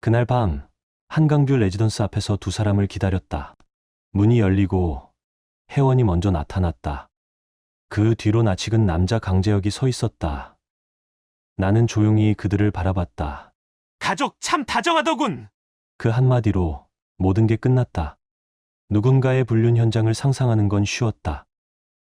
그날 밤 한강뷰 레지던스 앞에서 두 사람을 기다렸다. 문이 열리고 혜원이 먼저 나타났다. 그 뒤로 낯익은 남자 강재혁이 서 있었다. 나는 조용히 그들을 바라봤다. 가족 참 다정하더군. 그 한마디로 모든 게 끝났다. 누군가의 불륜 현장을 상상하는 건 쉬웠다.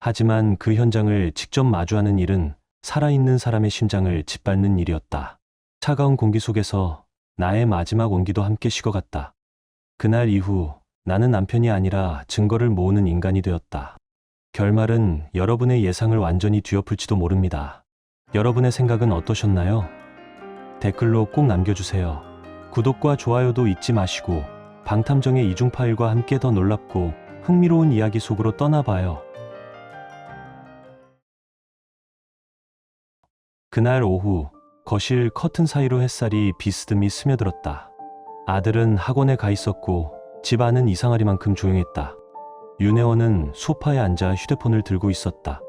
하지만 그 현장을 직접 마주하는 일은 살아있는 사람의 심장을 짓밟는 일이었다. 차가운 공기 속에서 나의 마지막 온기도 함께 식어갔다. 그날 이후 나는 남편이 아니라 증거를 모으는 인간이 되었다. 결말은 여러분의 예상을 완전히 뒤엎을지도 모릅니다. 여러분의 생각은 어떠셨나요? 댓글로 꼭 남겨주세요. 구독과 좋아요도 잊지 마시고 방탐정의 이중 파일과 함께 더 놀랍고 흥미로운 이야기 속으로 떠나봐요. 그날 오후 거실 커튼 사이로 햇살이 비스듬히 스며들었다. 아들은 학원에 가 있었고 집안은 이상하리만큼 조용했다. 윤혜원은 소파에 앉아 휴대폰을 들고 있었다.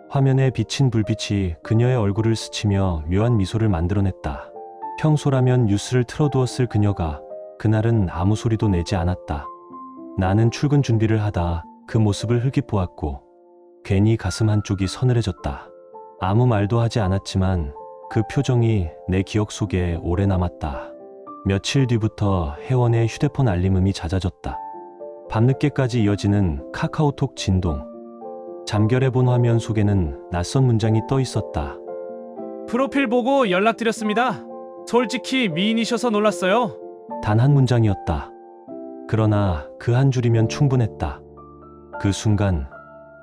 화면에 비친 불빛이 그녀의 얼굴을 스치며 묘한 미소를 만들어냈다. 평소라면 뉴스를 틀어두었을 그녀가 그날은 아무 소리도 내지 않았다. 나는 출근 준비를 하다 그 모습을 흘낏 보았고 괜히 가슴 한쪽이 서늘해졌다. 아무 말도 하지 않았지만 그 표정이 내 기억 속에 오래 남았다. 며칠 뒤부터 혜원의 휴대폰 알림음이 잦아졌다. 밤늦게까지 이어지는 카카오톡 진동. 잠결해본 화면 속에는 낯선 문장이 떠 있었다. 프로필 보고 연락드렸습니다. 솔직히 미인이셔서 놀랐어요. 단 한 문장이었다. 그러나 그 한 줄이면 충분했다. 그 순간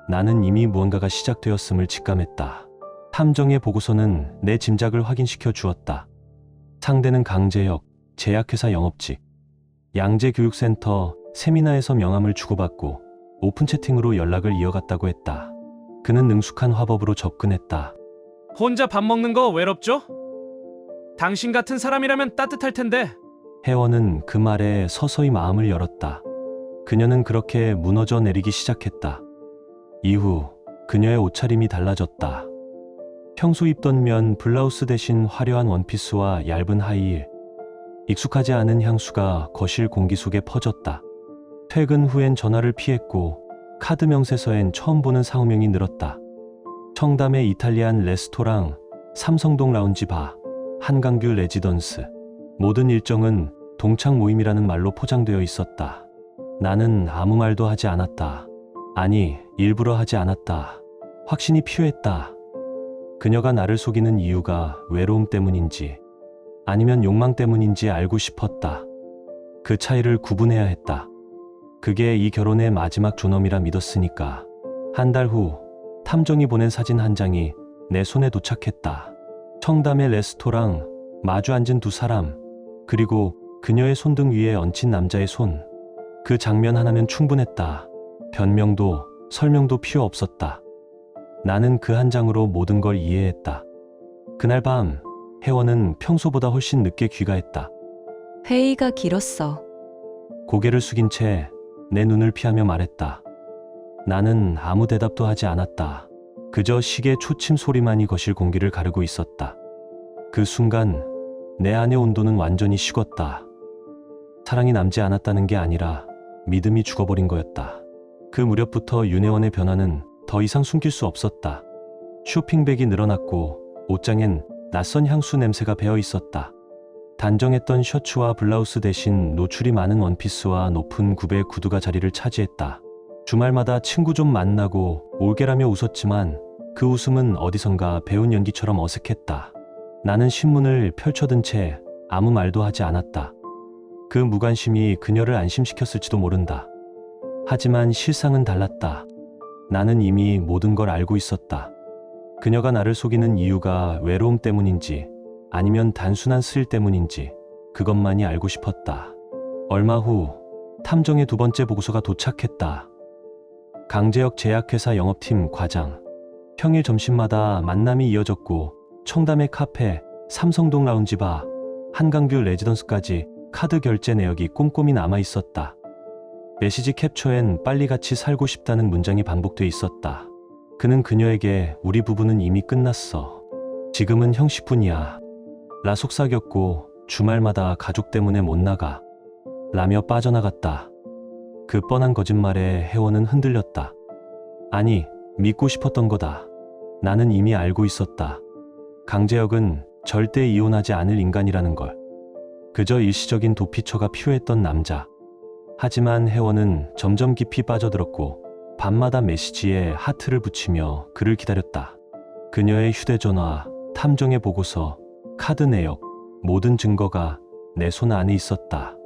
나는 이미 무언가가 시작되었음을 직감했다. 탐정의 보고서는 내 짐작을 확인시켜 주었다. 상대는 강재혁, 제약회사 영업직. 양재교육센터 세미나에서 명함을 주고받고 오픈 채팅으로 연락을 이어갔다고 했다. 그는 능숙한 화법으로 접근했다. 혼자 밥 먹는 거 외롭죠? 당신 같은 사람이라면 따뜻할 텐데. 혜원은 그 말에 서서히 마음을 열었다. 그녀는 그렇게 무너져 내리기 시작했다. 이후 그녀의 옷차림이 달라졌다. 평소 입던 면 블라우스 대신 화려한 원피스와 얇은 하이힐. 익숙하지 않은 향수가 거실 공기 속에 퍼졌다. 퇴근 후엔 전화를 피했고 카드 명세서엔 처음 보는 상호명이 늘었다. 청담의 이탈리안 레스토랑, 삼성동 라운지 바, 한강뷰 레지던스. 모든 일정은 동창 모임이라는 말로 포장되어 있었다. 나는 아무 말도 하지 않았다. 아니, 일부러 하지 않았다. 확신이 필요했다. 그녀가 나를 속이는 이유가 외로움 때문인지 아니면 욕망 때문인지 알고 싶었다. 그 차이를 구분해야 했다. 그게 이 결혼의 마지막 존엄이라 믿었으니까. 한 달 후 탐정이 보낸 사진 한 장이 내 손에 도착했다. 청담의 레스토랑, 마주 앉은 두 사람, 그리고 그녀의 손등 위에 얹힌 남자의 손. 그 장면 하나면 충분했다. 변명도 설명도 필요 없었다. 나는 그 한 장으로 모든 걸 이해했다. 그날 밤 혜원은 평소보다 훨씬 늦게 귀가했다. 회의가 길었어. 고개를 숙인 채 내 눈을 피하며 말했다. 나는 아무 대답도 하지 않았다. 그저 시계 초침 소리만이 거실 공기를 가르고 있었다. 그 순간 내 안의 온도는 완전히 식었다. 사랑이 남지 않았다는 게 아니라 믿음이 죽어버린 거였다. 그 무렵부터 윤혜원의 변화는 더 이상 숨길 수 없었다. 쇼핑백이 늘어났고 옷장엔 낯선 향수 냄새가 배어 있었다. 단정했던 셔츠와 블라우스 대신 노출이 많은 원피스와 높은 굽의 구두가 자리를 차지했다. 주말마다 친구 좀 만나고 올게라며 웃었지만 그 웃음은 어디선가 배운 연기처럼 어색했다. 나는 신문을 펼쳐든 채 아무 말도 하지 않았다. 그 무관심이 그녀를 안심시켰을지도 모른다. 하지만 실상은 달랐다. 나는 이미 모든 걸 알고 있었다. 그녀가 나를 속이는 이유가 외로움 때문인지 아니면 단순한 스릴 때문인지 그것만이 알고 싶었다. 얼마 후 탐정의 두 번째 보고서가 도착했다. 강재혁 제약회사 영업팀 과장. 평일 점심마다 만남이 이어졌고 청담의 카페, 삼성동 라운지 바, 한강뷰 레지던스까지 카드 결제 내역이 꼼꼼히 남아 있었다. 메시지 캡처엔 빨리 같이 살고 싶다는 문장이 반복돼 있었다. 그는 그녀에게 우리 부부는 이미 끝났어. 지금은 형식뿐이야. 라 속삭였고 주말마다 가족 때문에 못 나가 라며 빠져나갔다. 그 뻔한 거짓말에 혜원은 흔들렸다. 아니, 믿고 싶었던 거다. 나는 이미 알고 있었다. 강재혁은 절대 이혼하지 않을 인간이라는 걸. 그저 일시적인 도피처가 필요했던 남자. 하지만 혜원은 점점 깊이 빠져들었고 밤마다 메시지에 하트를 붙이며 그를 기다렸다. 그녀의 휴대전화, 탐정의 보고서, 카드 내역, 모든 증거가 내 손 안에 있었다.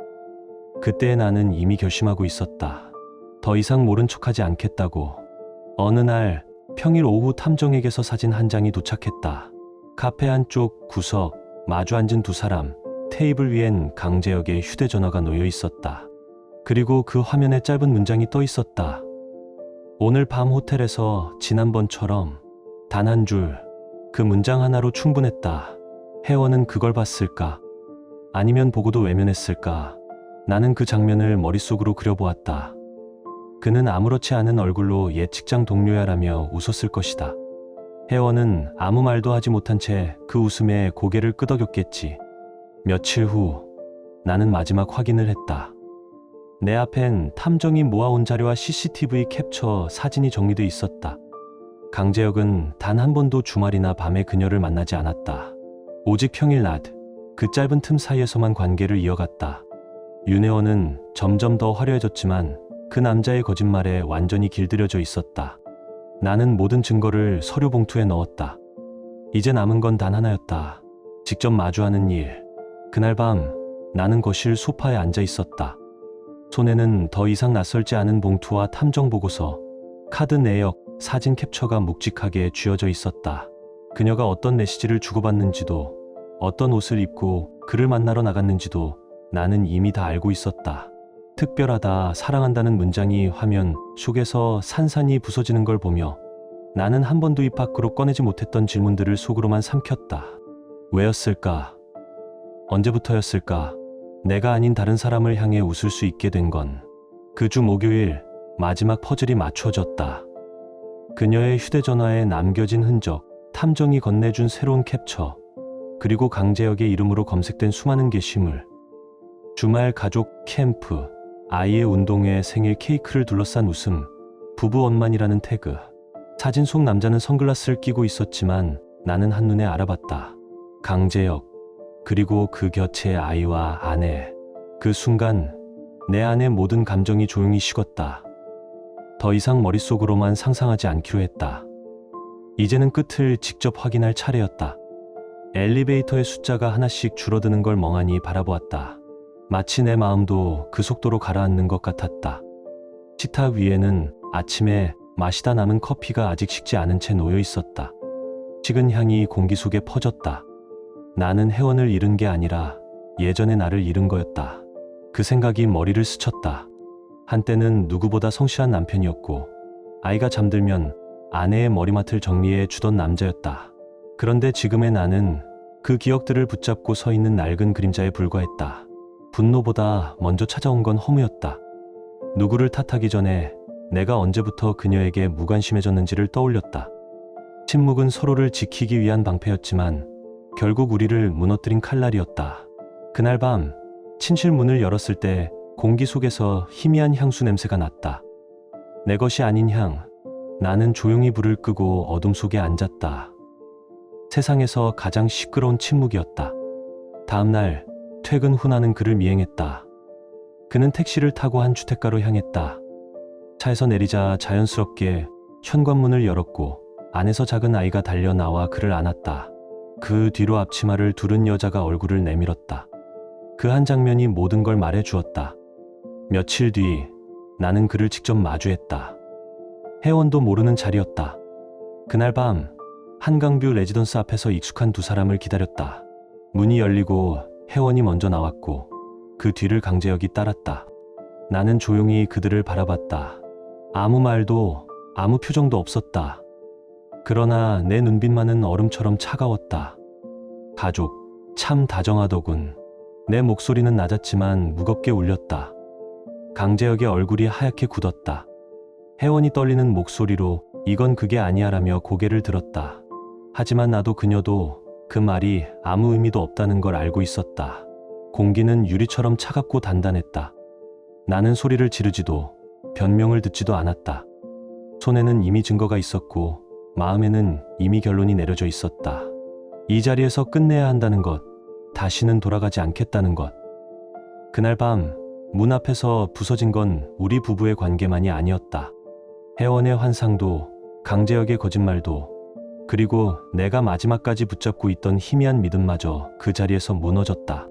그때 나는 이미 결심하고 있었다. 더 이상 모른 척하지 않겠다고. 어느 날 평일 오후 탐정에게서 사진 한 장이 도착했다. 카페 한쪽 구석, 마주 앉은 두 사람, 테이블 위엔 강재혁의 휴대전화가 놓여 있었다. 그리고 그 화면에 짧은 문장이 떠 있었다. 오늘 밤 호텔에서 지난번처럼 단 한 줄. 그 문장 하나로 충분했다. 혜원은 그걸 봤을까? 아니면 보고도 외면했을까? 나는 그 장면을 머릿속으로 그려보았다. 그는 아무렇지 않은 얼굴로 옛 직장 동료야라며 웃었을 것이다. 혜원은 아무 말도 하지 못한 채 그 웃음에 고개를 끄덕였겠지. 며칠 후 나는 마지막 확인을 했다. 내 앞엔 탐정이 모아온 자료와 CCTV 캡처 사진이 정리돼 있었다. 강재혁은 단 한 번도 주말이나 밤에 그녀를 만나지 않았다. 오직 평일 낮, 그 짧은 틈 사이에서만 관계를 이어갔다. 윤혜원은 점점 더 화려해졌지만 그 남자의 거짓말에 완전히 길들여져 있었다. 나는 모든 증거를 서류 봉투에 넣었다. 이제 남은 건 단 하나였다. 직접 마주하는 일. 그날 밤 나는 거실 소파에 앉아 있었다. 손에는 더 이상 낯설지 않은 봉투와 탐정 보고서, 카드 내역, 사진 캡처가 묵직하게 쥐어져 있었다. 그녀가 어떤 메시지를 주고받는지도, 어떤 옷을 입고 그를 만나러 나갔는지도 나는 이미 다 알고 있었다. 특별하다, 사랑한다는 문장이 화면 속에서 산산이 부서지는 걸 보며 나는 한 번도 입 밖으로 꺼내지 못했던 질문들을 속으로만 삼켰다. 왜였을까? 언제부터였을까? 내가 아닌 다른 사람을 향해 웃을 수 있게 된 건. 그 주 목요일 마지막 퍼즐이 맞춰졌다. 그녀의 휴대전화에 남겨진 흔적, 탐정이 건네준 새로운 캡처, 그리고 강재혁의 이름으로 검색된 수많은 게시물. 주말 가족 캠프, 아이의 운동회, 생일 케이크를 둘러싼 웃음, 부부 원만이라는 태그. 사진 속 남자는 선글라스를 끼고 있었지만 나는 한눈에 알아봤다. 강재혁, 그리고 그 곁에 아이와 아내. 그 순간 내 안의 모든 감정이 조용히 식었다. 더 이상 머릿속으로만 상상하지 않기로 했다. 이제는 끝을 직접 확인할 차례였다. 엘리베이터의 숫자가 하나씩 줄어드는 걸 멍하니 바라보았다. 마치 내 마음도 그 속도로 가라앉는 것 같았다. 식탁 위에는 아침에 마시다 남은 커피가 아직 식지 않은 채 놓여 있었다. 식은 향이 공기 속에 퍼졌다. 나는 혜원을 잃은 게 아니라 예전의 나를 잃은 거였다. 그 생각이 머리를 스쳤다. 한때는 누구보다 성실한 남편이었고 아이가 잠들면 아내의 머리맡을 정리해 주던 남자였다. 그런데 지금의 나는 그 기억들을 붙잡고 서 있는 낡은 그림자에 불과했다. 분노보다 먼저 찾아온 건 허무였다. 누구를 탓하기 전에 내가 언제부터 그녀에게 무관심해졌는지를 떠올렸다. 침묵은 서로를 지키기 위한 방패였지만 결국 우리를 무너뜨린 칼날이었다. 그날 밤 침실 문을 열었을 때 공기 속에서 희미한 향수 냄새가 났다. 내 것이 아닌 향. 나는 조용히 불을 끄고 어둠 속에 앉았다. 세상에서 가장 시끄러운 침묵이었다. 다음 날 퇴근 후 나는 그를 미행했다. 그는 택시를 타고 한 주택가로 향했다. 차에서 내리자 자연스럽게 현관문을 열었고 안에서 작은 아이가 달려 나와 그를 안았다. 그 뒤로 앞치마를 두른 여자가 얼굴을 내밀었다. 그 한 장면이 모든 걸 말해 주었다. 며칠 뒤 나는 그를 직접 마주했다. 혜원도 모르는 자리였다. 그날 밤 한강뷰 레지던스 앞에서 익숙한 두 사람을 기다렸다. 문이 열리고 혜원이 먼저 나왔고 그 뒤를 강재혁이 따랐다. 나는 조용히 그들을 바라봤다. 아무 말도 아무 표정도 없었다. 그러나 내 눈빛만은 얼음처럼 차가웠다. 가족, 참 다정하더군. 내 목소리는 낮았지만 무겁게 울렸다. 강재혁의 얼굴이 하얗게 굳었다. 혜원이 떨리는 목소리로 이건 그게 아니야라며 고개를 들었다. 하지만 나도 그녀도 그 말이 아무 의미도 없다는 걸 알고 있었다. 공기는 유리처럼 차갑고 단단했다. 나는 소리를 지르지도 변명을 듣지도 않았다. 손에는 이미 증거가 있었고 마음에는 이미 결론이 내려져 있었다. 이 자리에서 끝내야 한다는 것, 다시는 돌아가지 않겠다는 것. 그날 밤 문 앞에서 부서진 건 우리 부부의 관계만이 아니었다. 혜원의 환상도, 강재혁의 거짓말도, 그리고 내가 마지막까지 붙잡고 있던 희미한 믿음마저 그 자리에서 무너졌다.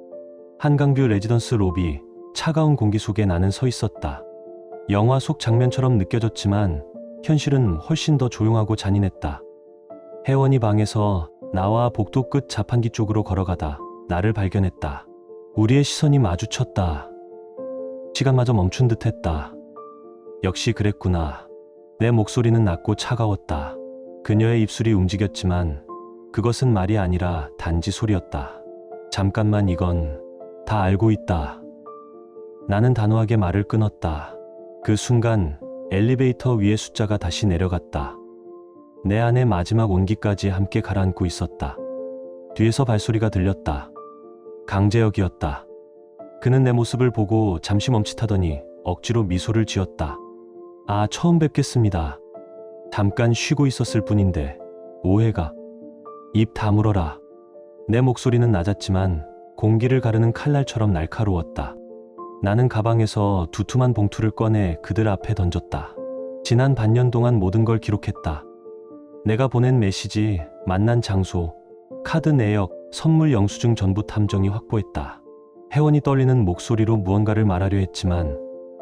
한강뷰 레지던스 로비, 차가운 공기 속에 나는 서 있었다. 영화 속 장면처럼 느껴졌지만 현실은 훨씬 더 조용하고 잔인했다. 혜원이 방에서 나와 복도 끝 자판기 쪽으로 걸어가다 나를 발견했다. 우리의 시선이 마주쳤다. 시간마저 멈춘 듯 했다. 역시 그랬구나. 내 목소리는 낮고 차가웠다. 그녀의 입술이 움직였지만 그것은 말이 아니라 단지 소리였다. 잠깐만, 이건 다 알고 있다. 나는 단호하게 말을 끊었다. 그 순간 엘리베이터 위의 숫자가 다시 내려갔다. 내 안의 마지막 온기까지 함께 가라앉고 있었다. 뒤에서 발소리가 들렸다. 강재혁이었다. 그는 내 모습을 보고 잠시 멈칫하더니 억지로 미소를 지었다. 아, 처음 뵙겠습니다. 잠깐 쉬고 있었을 뿐인데 오해가. 입 다물어라. 내 목소리는 낮았지만 공기를 가르는 칼날처럼 날카로웠다. 나는 가방에서 두툼한 봉투를 꺼내 그들 앞에 던졌다. 지난 반년 동안 모든 걸 기록했다. 내가 보낸 메시지, 만난 장소, 카드 내역, 선물 영수증 전부 탐정이 확보했다. 혜원이 떨리는 목소리로 무언가를 말하려 했지만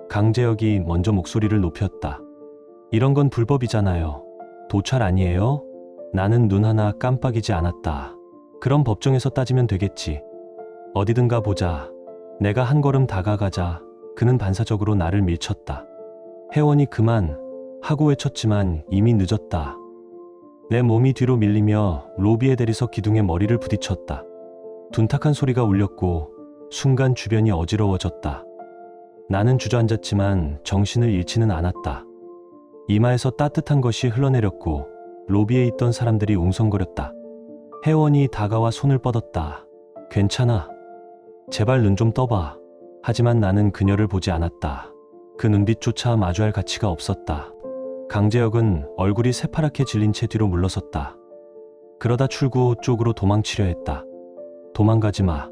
강재혁이 먼저 목소리를 높였다. 이런 건 불법이잖아요. 도찰 아니에요? 나는 눈 하나 깜빡이지 않았다. 그럼 법정에서 따지면 되겠지. 어디든가 보자. 내가 한 걸음 다가가자 그는 반사적으로 나를 밀쳤다. 혜원이 그만 하고 외쳤지만 이미 늦었다. 내 몸이 뒤로 밀리며 로비의 대리석 기둥에 머리를 부딪혔다. 둔탁한 소리가 울렸고 순간 주변이 어지러워졌다. 나는 주저앉았지만 정신을 잃지는 않았다. 이마에서 따뜻한 것이 흘러내렸고 로비에 있던 사람들이 웅성거렸다. 혜원이 다가와 손을 뻗었다. 괜찮아. 제발 눈 좀 떠봐. 하지만 나는 그녀를 보지 않았다. 그 눈빛조차 마주할 가치가 없었다. 강재혁은 얼굴이 새파랗게 질린 채 뒤로 물러섰다. 그러다 출구 쪽으로 도망치려 했다. 도망가지 마.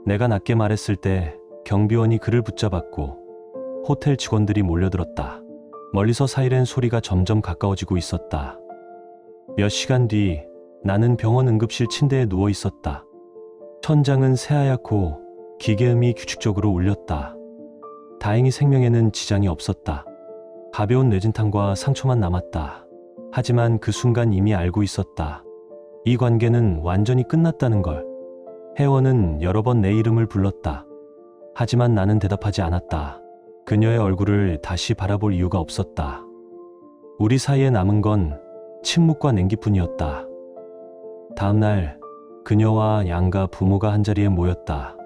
내가 낮게 말했을 때 경비원이 그를 붙잡았고 호텔 직원들이 몰려들었다. 멀리서 사이렌 소리가 점점 가까워지고 있었다. 몇 시간 뒤 나는 병원 응급실 침대에 누워 있었다. 천장은 새하얗고 기계음이 규칙적으로 울렸다. 다행히 생명에는 지장이 없었다. 가벼운 뇌진탕과 상처만 남았다. 하지만 그 순간 이미 알고 있었다. 이 관계는 완전히 끝났다는 걸. 혜원은 여러 번 내 이름을 불렀다. 하지만 나는 대답하지 않았다. 그녀의 얼굴을 다시 바라볼 이유가 없었다. 우리 사이에 남은 건 침묵과 냉기뿐이었다. 다음 날 그녀와 양가 부모가 한자리에 모였다.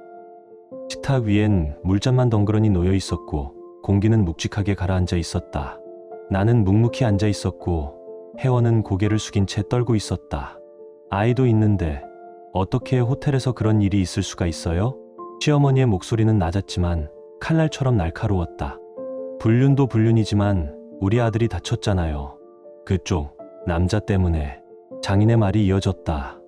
식탁 위엔 물잔만 덩그러니 놓여 있었고 공기는 묵직하게 가라앉아 있었다. 나는 묵묵히 앉아 있었고 혜원은 고개를 숙인 채 떨고 있었다. 아이도 있는데 어떻게 호텔에서 그런 일이 있을 수가 있어요? 시어머니의 목소리는 낮았지만 칼날처럼 날카로웠다. 불륜도 불륜이지만 우리 아들이 다쳤잖아요. 그쪽 남자 때문에. 장인의 말이 이어졌다.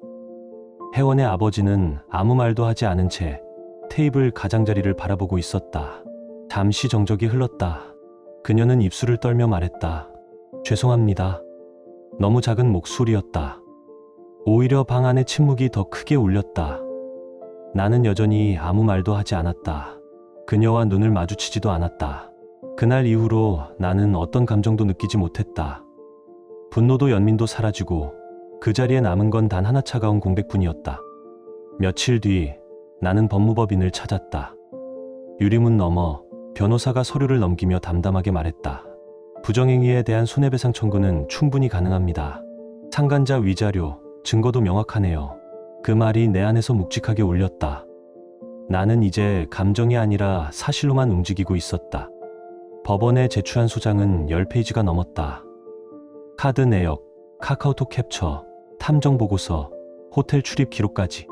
혜원의 아버지는 아무 말도 하지 않은 채 테이블 가장자리를 바라보고 있었다. 잠시 정적이 흘렀다. 그녀는 입술을 떨며 말했다. 죄송합니다. 너무 작은 목소리였다. 오히려 방 안의 침묵이 더 크게 울렸다. 나는 여전히 아무 말도 하지 않았다. 그녀와 눈을 마주치지도 않았다. 그날 이후로 나는 어떤 감정도 느끼지 못했다. 분노도 연민도 사라지고 그 자리에 남은 건 단 하나, 차가운 공백뿐이었다. 며칠 뒤 나는 법무법인을 찾았다. 유리문 너머 변호사가 서류를 넘기며 담담하게 말했다. 부정행위에 대한 손해배상 청구는 충분히 가능합니다. 상간자 위자료, 증거도 명확하네요. 그 말이 내 안에서 묵직하게 울렸다. 나는 이제 감정이 아니라 사실로만 움직이고 있었다. 법원에 제출한 소장은 10페이지가 넘었다. 카드 내역, 카카오톡 캡처, 탐정 보고서, 호텔 출입 기록까지.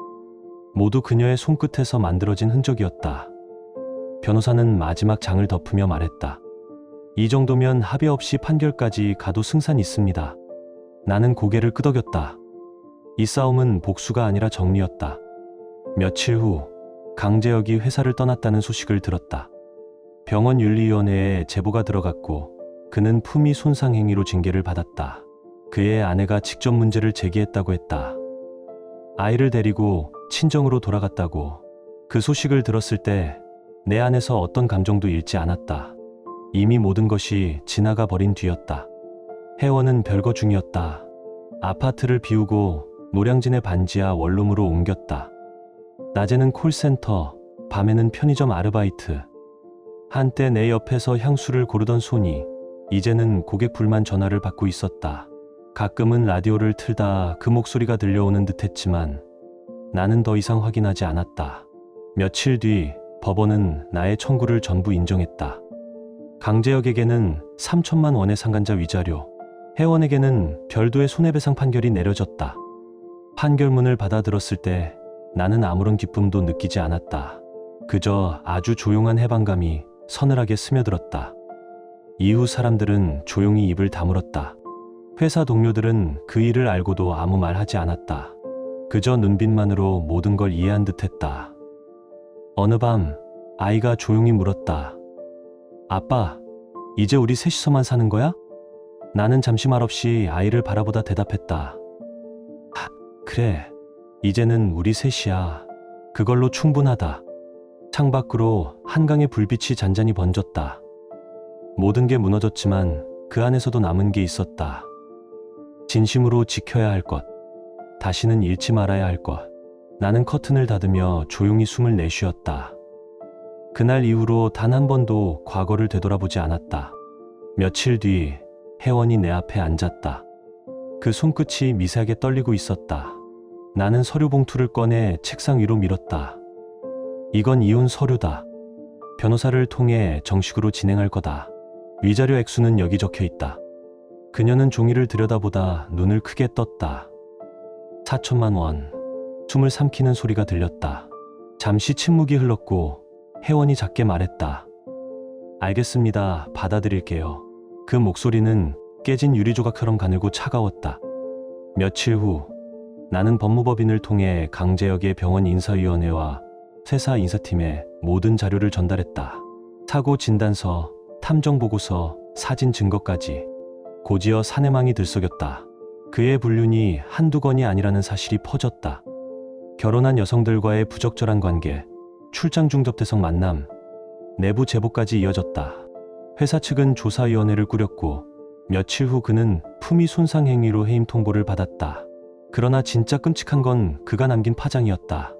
모두 그녀의 손끝에서 만들어진 흔적이었다. 변호사는 마지막 장을 덮으며 말했다. 이 정도면 합의 없이 판결까지 가도 승산 있습니다. 나는 고개를 끄덕였다. 이 싸움은 복수가 아니라 정리였다. 며칠 후 강재혁이 회사를 떠났다는 소식을 들었다. 병원 윤리위원회에 제보가 들어갔고 그는 품위 손상 행위로 징계를 받았다. 그의 아내가 직접 문제를 제기했다고 했다. 아이를 데리고 친정으로 돌아갔다고. 그 소식을 들었을 때 내 안에서 어떤 감정도 잃지 않았다. 이미 모든 것이 지나가 버린 뒤였다. 혜원은 별거 중이었다. 아파트를 비우고 노량진의 반지하 원룸으로 옮겼다. 낮에는 콜센터, 밤에는 편의점 아르바이트. 한때 내 옆에서 향수를 고르던 손이 이제는 고객 불만 전화를 받고 있었다. 가끔은 라디오를 틀다 그 목소리가 들려오는 듯했지만 나는 더 이상 확인하지 않았다. 며칠 뒤 법원은 나의 청구를 전부 인정했다. 강재혁에게는 3천만 원의 상간자 위자료, 혜원에게는 별도의 손해배상 판결이 내려졌다. 판결문을 받아들었을 때 나는 아무런 기쁨도 느끼지 않았다. 그저 아주 조용한 해방감이 서늘하게 스며들었다. 이후 사람들은 조용히 입을 다물었다. 회사 동료들은 그 일을 알고도 아무 말 하지 않았다. 그저 눈빛만으로 모든 걸 이해한 듯했다. 어느 밤 아이가 조용히 물었다. 아빠, 이제 우리 셋이서만 사는 거야? 나는 잠시 말없이 아이를 바라보다 대답했다. 그래, 이제는 우리 셋이야. 그걸로 충분하다. 창밖으로 한강의 불빛이 잔잔히 번졌다. 모든 게 무너졌지만 그 안에서도 남은 게 있었다. 진심으로 지켜야 할 것, 다시는 잃지 말아야 할 것. 나는 커튼을 닫으며 조용히 숨을 내쉬었다. 그날 이후로 단 한 번도 과거를 되돌아보지 않았다. 며칠 뒤 혜원이 내 앞에 앉았다. 그 손끝이 미세하게 떨리고 있었다. 나는 서류 봉투를 꺼내 책상 위로 밀었다. 이건 이혼 서류다. 변호사를 통해 정식으로 진행할 거다. 위자료 액수는 여기 적혀 있다. 그녀는 종이를 들여다보다 눈을 크게 떴다. 4천만 원. 숨을 삼키는 소리가 들렸다. 잠시 침묵이 흘렀고 혜원이 작게 말했다. 알겠습니다. 받아들일게요. 그 목소리는 깨진 유리조각처럼 가늘고 차가웠다. 며칠 후 나는 법무법인을 통해 강재혁의 병원 인사위원회와 회사 인사팀에 모든 자료를 전달했다. 사고 진단서, 탐정보고서, 사진 증거까지. 곧이어 사내망이 들썩였다. 그의 불륜이 한두 건이 아니라는 사실이 퍼졌다. 결혼한 여성들과의 부적절한 관계, 출장 중접대성 만남, 내부 제보까지 이어졌다. 회사 측은 조사위원회를 꾸렸고 며칠 후 그는 품위 손상 행위로 해임 통보를 받았다. 그러나 진짜 끔찍한 건 그가 남긴 파장이었다.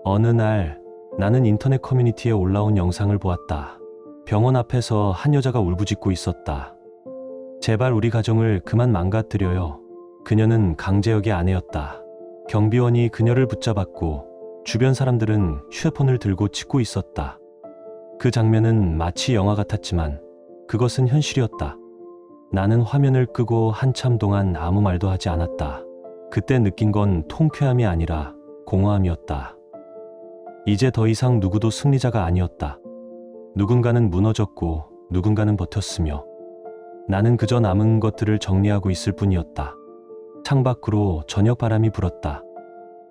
어느 날 나는 인터넷 커뮤니티에 올라온 영상을 보았다. 병원 앞에서 한 여자가 울부짖고 있었다. 제발 우리 가정을 그만 망가뜨려요. 그녀는 강재혁의 아내였다. 경비원이 그녀를 붙잡았고 주변 사람들은 휴대폰을 들고 찍고 있었다. 그 장면은 마치 영화 같았지만 그것은 현실이었다. 나는 화면을 끄고 한참 동안 아무 말도 하지 않았다. 그때 느낀 건 통쾌함이 아니라 공허함이었다. 이제 더 이상 누구도 승리자가 아니었다. 누군가는 무너졌고 누군가는 버텼으며 나는 그저 남은 것들을 정리하고 있을 뿐이었다. 창밖으로 저녁 바람이 불었다.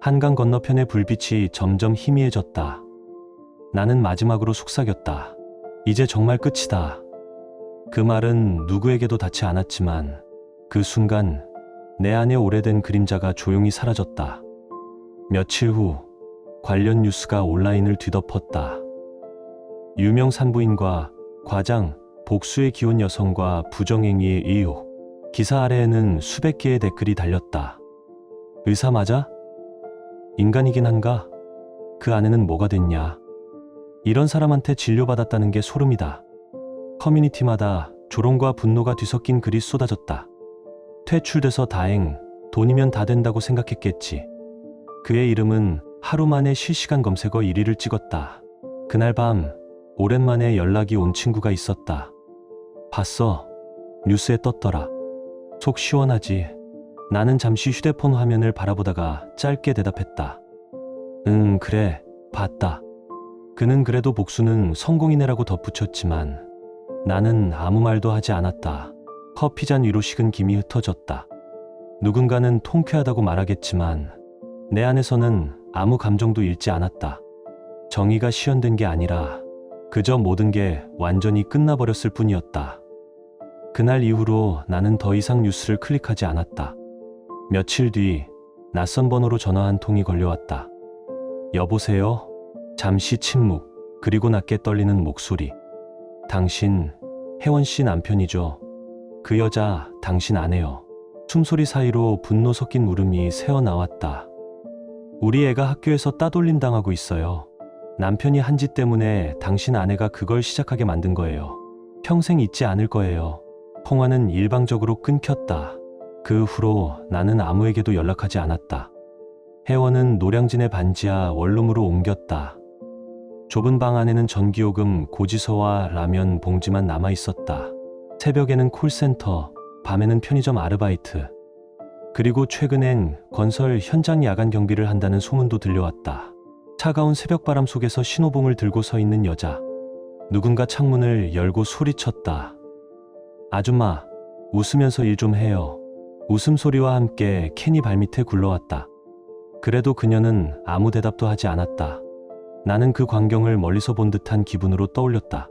한강 건너편의 불빛이 점점 희미해졌다. 나는 마지막으로 속삭였다. 이제 정말 끝이다. 그 말은 누구에게도 닿지 않았지만 그 순간 내 안에 오래된 그림자가 조용히 사라졌다. 며칠 후 관련 뉴스가 온라인을 뒤덮었다. 유명 산부인과 과장, 복수의 기혼 여성과 부정행위의 의혹. 기사 아래에는 수백 개의 댓글이 달렸다. 의사 맞아? 인간이긴 한가? 그 안에는 뭐가 됐냐? 이런 사람한테 진료받았다는 게 소름이다. 커뮤니티마다 조롱과 분노가 뒤섞인 글이 쏟아졌다. 퇴출돼서 다행, 돈이면 다 된다고 생각했겠지. 그의 이름은 하루 만에 실시간 검색어 1위를 찍었다. 그날 밤 오랜만에 연락이 온 친구가 있었다. 봤어. 뉴스에 떴더라. 속 시원하지. 나는 잠시 휴대폰 화면을 바라보다가 짧게 대답했다. 응, 그래, 봤다. 그는 그래도 복수는 성공이네라고 덧붙였지만 나는 아무 말도 하지 않았다. 커피잔 위로 식은 김이 흩어졌다. 누군가는 통쾌하다고 말하겠지만 내 안에서는 아무 감정도 잃지 않았다. 정의가 실현된 게 아니라 그저 모든 게 완전히 끝나버렸을 뿐이었다. 그날 이후로 나는 더 이상 뉴스를 클릭하지 않았다. 며칠 뒤 낯선 번호로 전화 한 통이 걸려왔다. 여보세요? 잠시 침묵, 그리고 낮게 떨리는 목소리. 당신, 혜원 씨 남편이죠? 그 여자, 당신 아내요. 숨소리 사이로 분노 섞인 울음이 새어나왔다. 우리 애가 학교에서 따돌림 당하고 있어요. 남편이 한 짓 때문에 당신 아내가 그걸 시작하게 만든 거예요. 평생 잊지 않을 거예요. 통화는 일방적으로 끊겼다. 그 후로 나는 아무에게도 연락하지 않았다. 혜원은 노량진의 반지하 원룸으로 옮겼다. 좁은 방 안에는 전기요금, 고지서와 라면 봉지만 남아 있었다. 새벽에는 콜센터, 밤에는 편의점 아르바이트. 그리고 최근엔 건설 현장 야간 경비를 한다는 소문도 들려왔다. 차가운 새벽바람 속에서 신호봉을 들고 서 있는 여자. 누군가 창문을 열고 소리쳤다. 아줌마, 웃으면서 일 좀 해요. 웃음소리와 함께 캔이 발밑에 굴러왔다. 그래도 그녀는 아무 대답도 하지 않았다. 나는 그 광경을 멀리서 본 듯한 기분으로 떠올렸다.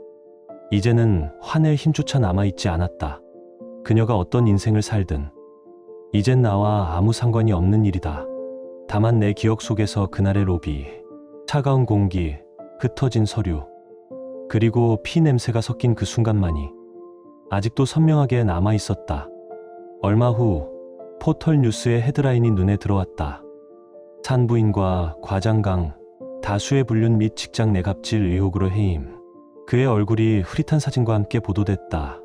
이제는 화낼 힘조차 남아있지 않았다. 그녀가 어떤 인생을 살든 이젠 나와 아무 상관이 없는 일이다. 다만 내 기억 속에서 그날의 로비, 차가운 공기, 흩어진 서류, 그리고 피 냄새가 섞인 그 순간만이 아직도 선명하게 남아있었다. 얼마 후 포털 뉴스의 헤드라인이 눈에 들어왔다. 산부인과 과장강, 다수의 불륜 및 직장 내갑질 의혹으로 해임. 그의 얼굴이 흐릿한 사진과 함께 보도됐다.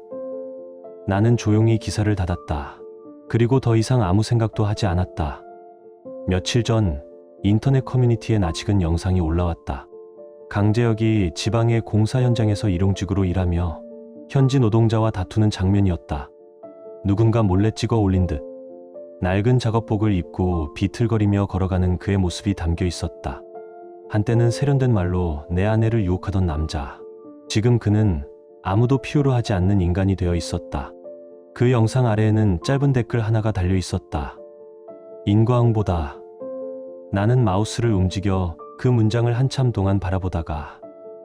나는 조용히 기사를 닫았다. 그리고 더 이상 아무 생각도 하지 않았다. 며칠 전 인터넷 커뮤니티엔 아직은 영상이 올라왔다. 강재혁이 지방의 공사 현장에서 일용직으로 일하며 현지 노동자와 다투는 장면이었다. 누군가 몰래 찍어 올린 듯 낡은 작업복을 입고 비틀거리며 걸어가는 그의 모습이 담겨 있었다. 한때는 세련된 말로 내 아내를 유혹하던 남자. 지금 그는 아무도 필요로 하지 않는 인간이 되어 있었다. 그 영상 아래에는 짧은 댓글 하나가 달려 있었다. 인과응보다. 나는 마우스를 움직여 그 문장을 한참 동안 바라보다가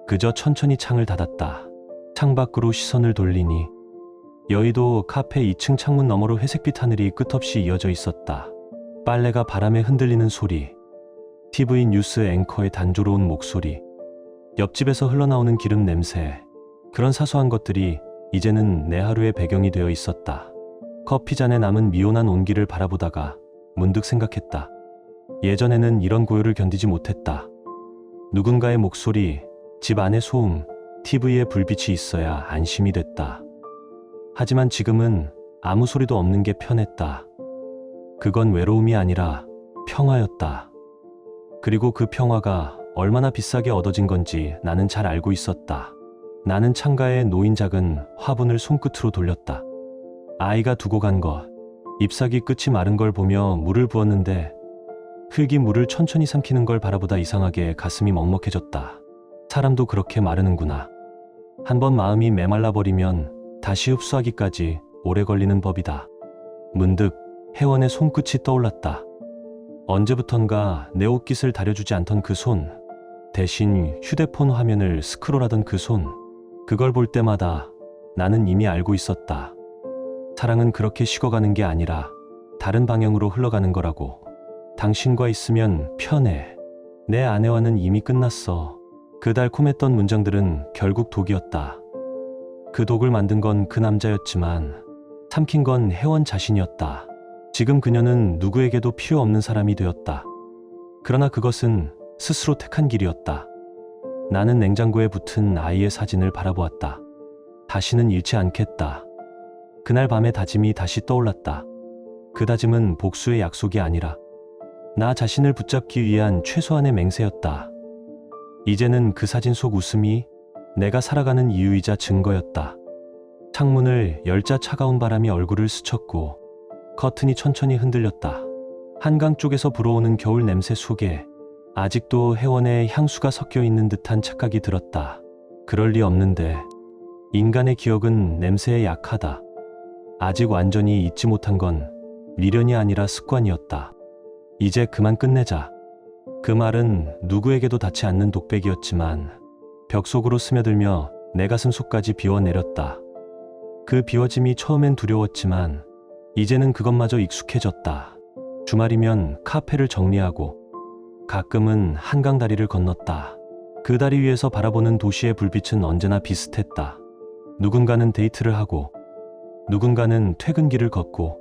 그저 천천히 창을 닫았다. 창밖으로 시선을 돌리니 여의도 카페 2층 창문 너머로 회색빛 하늘이 끝없이 이어져 있었다. 빨래가 바람에 흔들리는 소리, TV 뉴스 앵커의 단조로운 목소리, 옆집에서 흘러나오는 기름 냄새, 그런 사소한 것들이 이제는 내 하루의 배경이 되어 있었다. 커피잔에 남은 미온한 온기를 바라보다가 문득 생각했다. 예전에는 이런 고요를 견디지 못했다. 누군가의 목소리, 집 안의 소음, TV에 불빛이 있어야 안심이 됐다. 하지만 지금은 아무 소리도 없는 게 편했다. 그건 외로움이 아니라 평화였다. 그리고 그 평화가 얼마나 비싸게 얻어진 건지 나는 잘 알고 있었다. 나는 창가에 놓인 작은 화분을 손끝으로 돌렸다. 아이가 두고 간 것, 잎사귀 끝이 마른 걸 보며 물을 부었는데 흙이 물을 천천히 삼키는 걸 바라보다 이상하게 가슴이 먹먹해졌다. 사람도 그렇게 마르는구나. 한번 마음이 메말라버리면 다시 흡수하기까지 오래 걸리는 법이다. 문득 혜원의 손끝이 떠올랐다. 언제부턴가 내 옷깃을 다려주지 않던 그 손, 대신 휴대폰 화면을 스크롤하던 그 손, 그걸 볼 때마다 나는 이미 알고 있었다. 사랑은 그렇게 식어가는 게 아니라 다른 방향으로 흘러가는 거라고. 당신과 있으면 편해. 내 아내와는 이미 끝났어. 그 달콤했던 문장들은 결국 독이었다. 그 독을 만든 건 그 남자였지만 삼킨 건 혜원 자신이었다. 지금 그녀는 누구에게도 필요 없는 사람이 되었다. 그러나 그것은 스스로 택한 길이었다. 나는 냉장고에 붙은 아이의 사진을 바라보았다. 다시는 잃지 않겠다. 그날 밤의 다짐이 다시 떠올랐다. 그 다짐은 복수의 약속이 아니라 나 자신을 붙잡기 위한 최소한의 맹세였다. 이제는 그 사진 속 웃음이 내가 살아가는 이유이자 증거였다. 창문을 열자 차가운 바람이 얼굴을 스쳤고 커튼이 천천히 흔들렸다. 한강 쪽에서 불어오는 겨울 냄새 속에 아직도 회원에 향수가 섞여 있는 듯한 착각이 들었다. 그럴 리 없는데. 인간의 기억은 냄새에 약하다. 아직 완전히 잊지 못한 건 미련이 아니라 습관이었다. 이제 그만 끝내자. 그 말은 누구에게도 닿지 않는 독백이었지만 벽 속으로 스며들며 내 가슴 속까지 비워내렸다. 그 비워짐이 처음엔 두려웠지만 이제는 그것마저 익숙해졌다. 주말이면 카페를 정리하고 가끔은 한강 다리를 건넜다. 그 다리 위에서 바라보는 도시의 불빛은 언제나 비슷했다. 누군가는 데이트를 하고 누군가는 퇴근길을 걷고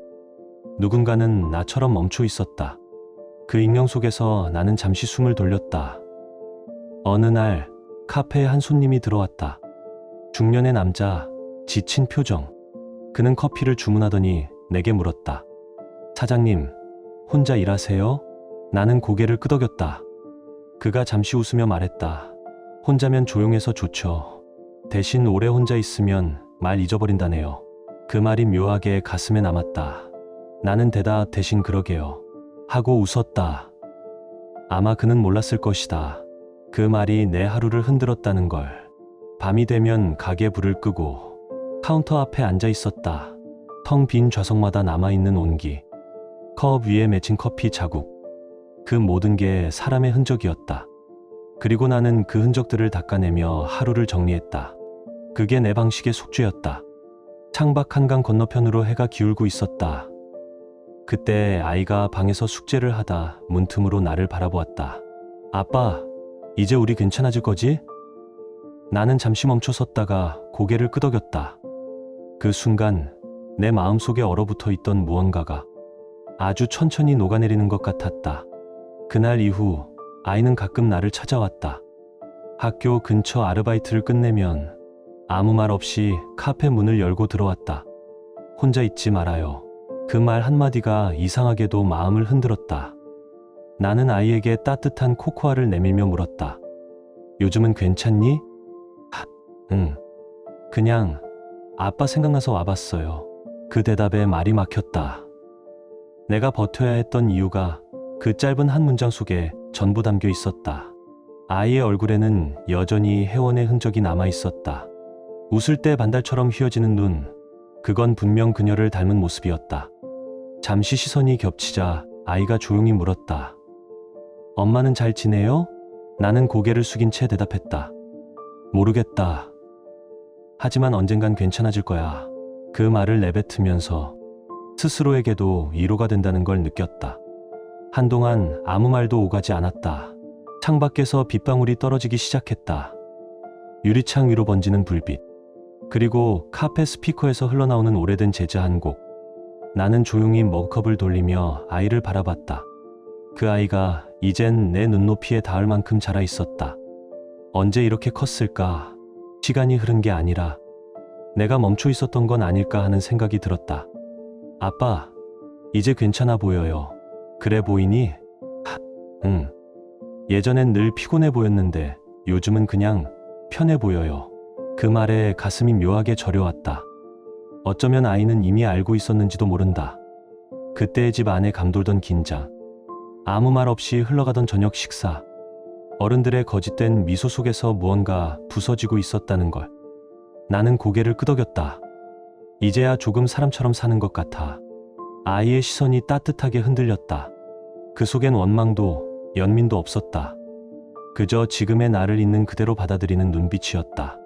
누군가는 나처럼 멈춰 있었다. 그 익명 속에서 나는 잠시 숨을 돌렸다. 어느 날 카페에 한 손님이 들어왔다. 중년의 남자, 지친 표정. 그는 커피를 주문하더니 내게 물었다. 사장님, 혼자 일하세요? 나는 고개를 끄덕였다. 그가 잠시 웃으며 말했다. 혼자면 조용해서 좋죠. 대신 오래 혼자 있으면 말 잊어버린다네요. 그 말이 묘하게 가슴에 남았다. 나는 대답 대신 그러게요. 하고 웃었다. 아마 그는 몰랐을 것이다. 그 말이 내 하루를 흔들었다는 걸. 밤이 되면 가게 불을 끄고 카운터 앞에 앉아 있었다. 텅 빈 좌석마다 남아있는 온기. 컵 위에 맺힌 커피 자국. 그 모든 게 사람의 흔적이었다. 그리고 나는 그 흔적들을 닦아내며 하루를 정리했다. 그게 내 방식의 숙주였다. 창밖 한강 건너편으로 해가 기울고 있었다. 그때 아이가 방에서 숙제를 하다 문틈으로 나를 바라보았다. 아빠, 이제 우리 괜찮아질 거지? 나는 잠시 멈춰 섰다가 고개를 끄덕였다. 그 순간 내 마음속에 얼어붙어 있던 무언가가 아주 천천히 녹아내리는 것 같았다. 그날 이후 아이는 가끔 나를 찾아왔다. 학교 근처 아르바이트를 끝내면 아무 말 없이 카페 문을 열고 들어왔다. 혼자 있지 말아요. 그 말 한마디가 이상하게도 마음을 흔들었다. 나는 아이에게 따뜻한 코코아를 내밀며 물었다. 요즘은 괜찮니? 응. 그냥 아빠 생각나서 와봤어요. 그 대답에 말이 막혔다. 내가 버텨야 했던 이유가 그 짧은 한 문장 속에 전부 담겨 있었다. 아이의 얼굴에는 여전히 회원의 흔적이 남아 있었다. 웃을 때 반달처럼 휘어지는 눈, 그건 분명 그녀를 닮은 모습이었다. 잠시 시선이 겹치자 아이가 조용히 물었다. 엄마는 잘 지내요? 나는 고개를 숙인 채 대답했다. 모르겠다. 하지만 언젠간 괜찮아질 거야. 그 말을 내뱉으면서 스스로에게도 위로가 된다는 걸 느꼈다. 한동안 아무 말도 오가지 않았다. 창밖에서 빗방울이 떨어지기 시작했다. 유리창 위로 번지는 불빛. 그리고 카페 스피커에서 흘러나오는 오래된 재즈 한 곡. 나는 조용히 머그컵을 돌리며 아이를 바라봤다. 그 아이가 이젠 내 눈높이에 닿을 만큼 자라 있었다. 언제 이렇게 컸을까? 시간이 흐른 게 아니라 내가 멈춰 있었던 건 아닐까 하는 생각이 들었다. 아빠, 이제 괜찮아 보여요. 그래 보이니? 응. 예전엔 늘 피곤해 보였는데 요즘은 그냥 편해 보여요. 그 말에 가슴이 묘하게 저려왔다. 어쩌면 아이는 이미 알고 있었는지도 모른다. 그때의 집 안에 감돌던 긴장, 아무 말 없이 흘러가던 저녁 식사, 어른들의 거짓된 미소 속에서 무언가 부서지고 있었다는 걸. 나는 고개를 끄덕였다. 이제야 조금 사람처럼 사는 것 같아. 아이의 시선이 따뜻하게 흔들렸다. 그 속엔 원망도 연민도 없었다. 그저 지금의 나를 있는 그대로 받아들이는 눈빛이었다.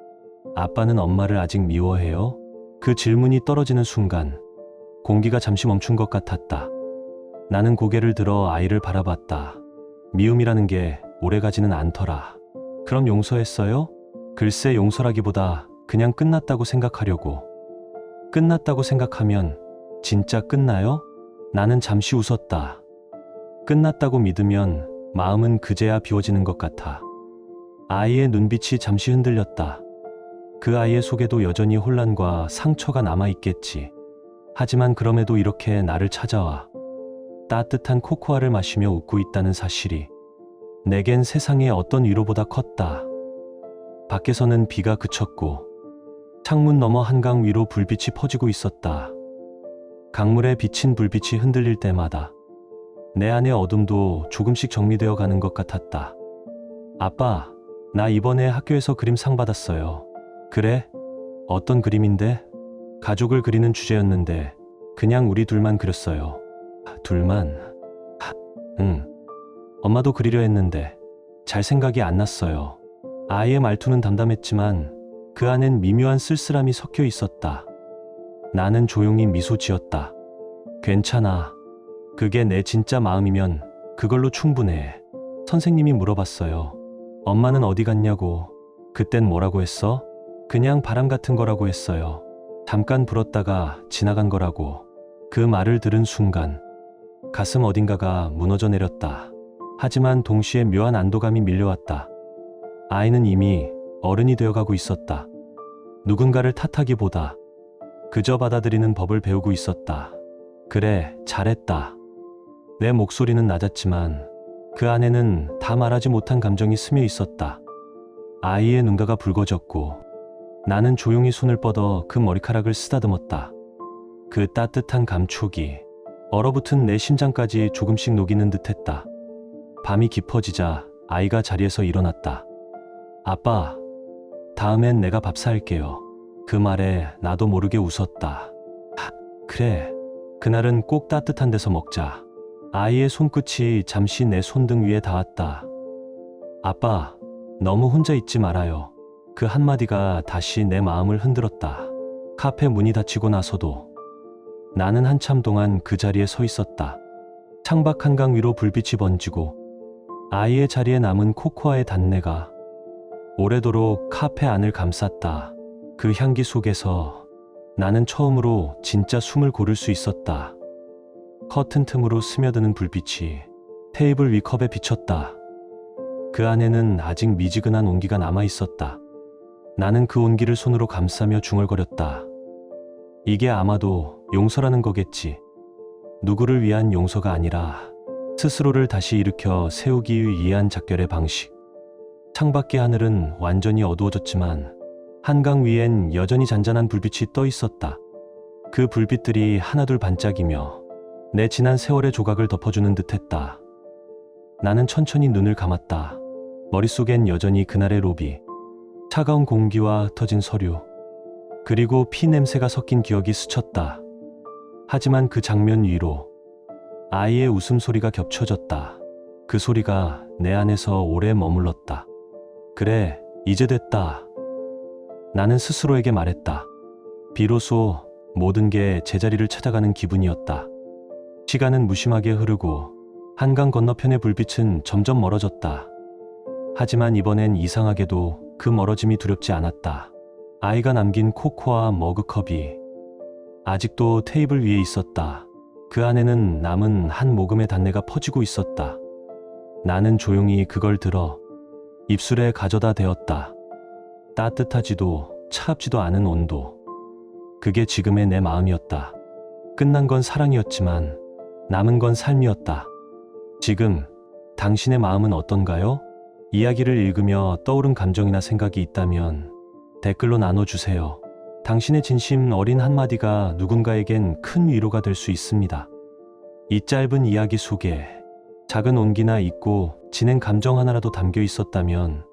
아빠는 엄마를 아직 미워해요? 그 질문이 떨어지는 순간 공기가 잠시 멈춘 것 같았다. 나는 고개를 들어 아이를 바라봤다. 미움이라는 게 오래가지는 않더라. 그럼 용서했어요? 글쎄, 용서라기보다 그냥 끝났다고 생각하려고. 끝났다고 생각하면 진짜 끝나요? 나는 잠시 웃었다. 끝났다고 믿으면 마음은 그제야 비워지는 것 같아. 아이의 눈빛이 잠시 흔들렸다. 그 아이의 속에도 여전히 혼란과 상처가 남아있겠지. 하지만 그럼에도 이렇게 나를 찾아와 따뜻한 코코아를 마시며 웃고 있다는 사실이 내겐 세상의 어떤 위로보다 컸다. 밖에서는 비가 그쳤고 창문 너머 한강 위로 불빛이 퍼지고 있었다. 강물에 비친 불빛이 흔들릴 때마다 내 안의 어둠도 조금씩 정리되어 가는 것 같았다. 아빠, 나 이번에 학교에서 그림 상 받았어요. 그래? 어떤 그림인데? 가족을 그리는 주제였는데 그냥 우리 둘만 그렸어요. 둘만? 응. 엄마도 그리려 했는데 잘 생각이 안 났어요. 아이의 말투는 담담했지만 그 안엔 미묘한 쓸쓸함이 섞여 있었다. 나는 조용히 미소 지었다. 괜찮아. 그게 내 진짜 마음이면 그걸로 충분해. 선생님이 물어봤어요. 엄마는 어디 갔냐고. 그땐 뭐라고 했어? 그냥 바람 같은 거라고 했어요. 잠깐 불었다가 지나간 거라고. 그 말을 들은 순간 가슴 어딘가가 무너져 내렸다. 하지만 동시에 묘한 안도감이 밀려왔다. 아이는 이미 어른이 되어가고 있었다. 누군가를 탓하기보다 그저 받아들이는 법을 배우고 있었다. 그래, 잘했다. 내 목소리는 낮았지만 그 안에는 다 말하지 못한 감정이 스며 있었다. 아이의 눈가가 붉어졌고 나는 조용히 손을 뻗어 그 머리카락을 쓰다듬었다. 그 따뜻한 감촉이 얼어붙은 내 심장까지 조금씩 녹이는 듯했다. 밤이 깊어지자 아이가 자리에서 일어났다. 아빠, 다음엔 내가 밥 사올게요. 그 말에 나도 모르게 웃었다. 그래, 그날은 꼭 따뜻한 데서 먹자. 아이의 손끝이 잠시 내 손등 위에 닿았다. 아빠, 너무 혼자 있지 말아요. 그 한마디가 다시 내 마음을 흔들었다. 카페 문이 닫히고 나서도 나는 한참 동안 그 자리에 서 있었다. 창밖 한강 위로 불빛이 번지고 아이의 자리에 남은 코코아의 단내가 오래도록 카페 안을 감쌌다. 그 향기 속에서 나는 처음으로 진짜 숨을 고를 수 있었다. 커튼 틈으로 스며드는 불빛이 테이블 위 컵에 비쳤다. 그 안에는 아직 미지근한 온기가 남아 있었다. 나는 그 온기를 손으로 감싸며 중얼거렸다. 이게 아마도 용서라는 거겠지. 누구를 위한 용서가 아니라 스스로를 다시 일으켜 세우기 위한 작별의 방식. 창밖의 하늘은 완전히 어두워졌지만 한강 위엔 여전히 잔잔한 불빛이 떠 있었다. 그 불빛들이 하나둘 반짝이며 내 지난 세월의 조각을 덮어주는 듯했다. 나는 천천히 눈을 감았다. 머릿속엔 여전히 그날의 로비, 차가운 공기와 흩어진 서류, 그리고 피 냄새가 섞인 기억이 스쳤다. 하지만 그 장면 위로 아이의 웃음소리가 겹쳐졌다. 그 소리가 내 안에서 오래 머물렀다. 그래, 이제 됐다. 나는 스스로에게 말했다. 비로소 모든 게 제자리를 찾아가는 기분이었다. 시간은 무심하게 흐르고 한강 건너편의 불빛은 점점 멀어졌다. 하지만 이번엔 이상하게도 그 멀어짐이 두렵지 않았다. 아이가 남긴 코코아 머그컵이 아직도 테이블 위에 있었다. 그 안에는 남은 한 모금의 단내가 퍼지고 있었다. 나는 조용히 그걸 들어 입술에 가져다 대었다. 따뜻하지도 차갑지도 않은 온도. 그게 지금의 내 마음이었다. 끝난 건 사랑이었지만 남은 건 삶이었다. 지금 당신의 마음은 어떤가요? 이야기를 읽으며 떠오른 감정이나 생각이 있다면 댓글로 나눠주세요. 당신의 진심 어린 한마디가 누군가에겐 큰 위로가 될 수 있습니다. 이 짧은 이야기 속에 작은 온기나 잊고 지낸 감정 하나라도 담겨 있었다면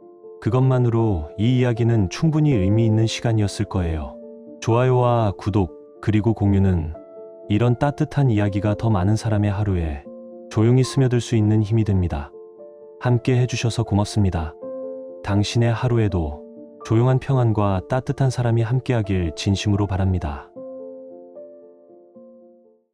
그것만으로 이 이야기는 충분히 의미 있는 시간이었을 거예요. 좋아요와 구독 그리고 공유는 이런 따뜻한 이야기가 더 많은 사람의 하루에 조용히 스며들 수 있는 힘이 됩니다. 함께 해주셔서 고맙습니다. 당신의 하루에도 조용한 평안과 따뜻한 사람이 함께하길 진심으로 바랍니다.